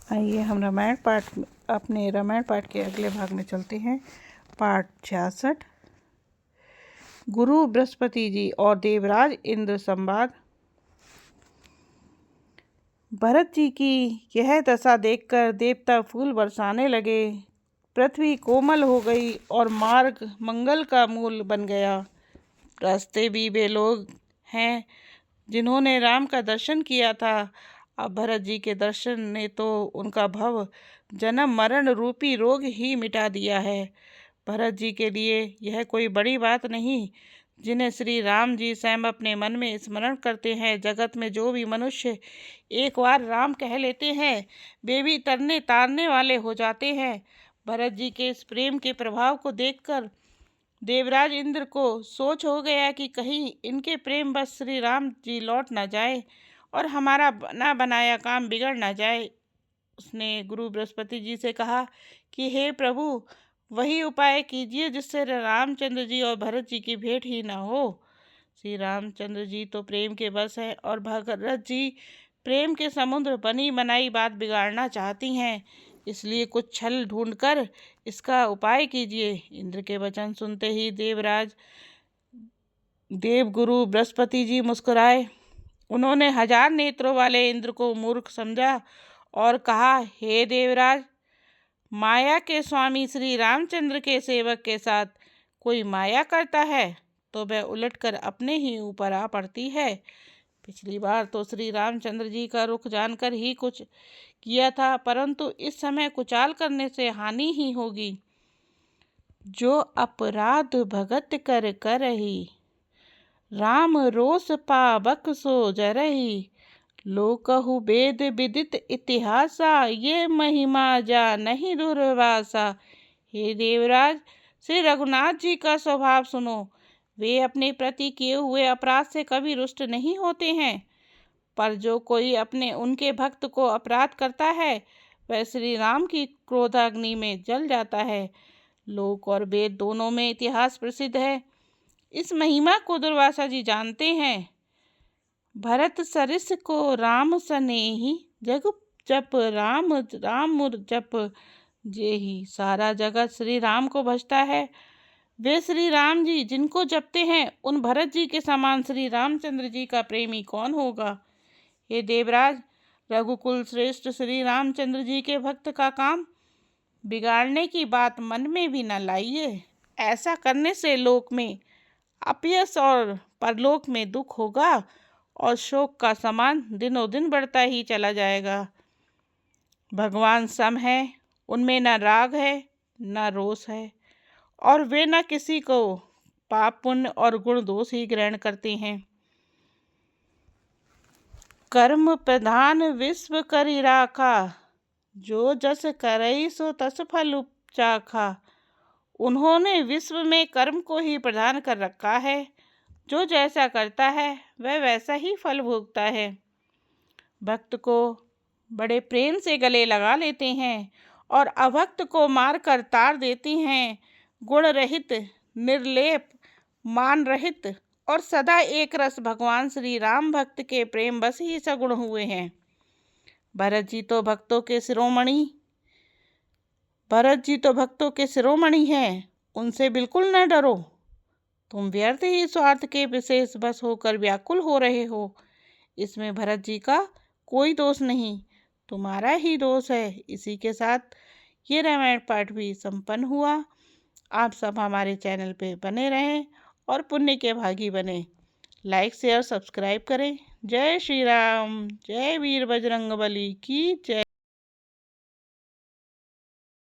आइए हम अपने रामायण पाठ के अगले भाग में चलते हैं। पाठ 66 गुरु बृहस्पति जी और देवराज इंद्र संवाद। भरत जी की यह दशा देखकर देवता फूल बरसाने लगे। पृथ्वी कोमल हो गई और मार्ग मंगल का मूल बन गया। रास्ते भी वे लोग हैं जिन्होंने राम का दर्शन किया था। अब भरत जी के दर्शन ने तो उनका भव जन्म मरण रूपी रोग ही मिटा दिया है। भरत जी के लिए यह कोई बड़ी बात नहीं, जिन्हें श्री राम जी स्वयं अपने मन में स्मरण करते हैं। जगत में जो भी मनुष्य एक बार राम कह लेते हैं वे भी तरने तारने वाले हो जाते हैं। भरत जी के इस प्रेम के प्रभाव को देखकर देवराज इंद्र को सोच हो गया कि कहीं इनके प्रेम बस श्री राम जी लौट न जाए और हमारा बना बनाया काम बिगड़ न जाए। उसने गुरु बृहस्पति जी से कहा कि हे प्रभु, वही उपाय कीजिए जिससे रामचंद्र जी और भरत जी की भेंट ही न हो। श्री रामचंद्र जी तो प्रेम के बस हैं और भरत जी प्रेम के समुद्र बनी बनाई बात बिगाड़ना चाहती हैं, इसलिए कुछ छल ढूंढकर इसका उपाय कीजिए। इंद्र के वचन सुनते ही देवगुरु बृहस्पति जी मुस्कुराए। उन्होंने 1000 नेत्रों वाले इंद्र को मूर्ख समझा और कहा, हे देवराज, माया के स्वामी श्री रामचंद्र के सेवक के साथ कोई माया करता है तो वह उलटकर अपने ही ऊपर आ पड़ती है। पिछली बार तो श्री रामचंद्र जी का रुख जानकर ही कुछ किया था, परंतु इस समय कुचाल करने से हानि ही होगी। जो अपराध भगत कर करही, राम रोष पावक सो जरही। लोकहु वेद विदित इतिहासा, ये महिमा जा नहीं दुर्वासा। हे देवराज, श्री रघुनाथ जी का स्वभाव सुनो। वे अपने प्रति किए हुए अपराध से कभी रुष्ट नहीं होते हैं, पर जो कोई अपने उनके भक्त को अपराध करता है वह श्री राम की क्रोधाग्नि में जल जाता है। लोक और वेद दोनों में इतिहास प्रसिद्ध है। इस महिमा को दुर्वासा जी जानते हैं। भरत सरिस को राम सनेही, जग जप राम राम जप जेही। सारा जगत श्री राम को भजता है। वे श्री राम जी जिनको जपते हैं उन भरत जी के समान श्री रामचंद्र जी का प्रेमी कौन होगा। हे देवराज, रघुकुल श्रेष्ठ श्री रामचंद्र जी के भक्त का काम बिगाड़ने की बात मन में भी न लाइए। ऐसा करने से लोक में अपयश और परलोक में दुख होगा और शोक का समान दिनों दिन बढ़ता ही चला जाएगा। भगवान सम है, उनमें न राग है न रोष है, और वे न किसी को पाप पुण्य और गुण दोष ही ग्रहण करते हैं। कर्म प्रधान विश्व करि राखा, जो जस करई सो तस फल चाखा। उन्होंने विश्व में कर्म को ही प्रधान कर रखा है। जो जैसा करता है वह वैसा ही फल भोगता है। भक्त को बड़े प्रेम से गले लगा लेते हैं और अभक्त को मारकर तार देती हैं। गुण रहित, निर्लेप, मान रहित और सदा एक रस भगवान श्री राम भक्त के प्रेम बस ही सगुण हुए हैं। भरत जी तो भक्तों के शिरोमणि हैं, उनसे बिल्कुल न डरो। तुम व्यर्थ ही स्वार्थ के विशेष बस होकर व्याकुल हो रहे हो। इसमें भरत जी का कोई दोष नहीं, तुम्हारा ही दोष है। इसी के साथ ये रामायण पाठ भी संपन्न हुआ। आप सब हमारे चैनल पे बने रहें और पुण्य के भागी बने। लाइक शेयर सब्सक्राइब करें। जय श्री राम, जय वीर बजरंगबली की जय।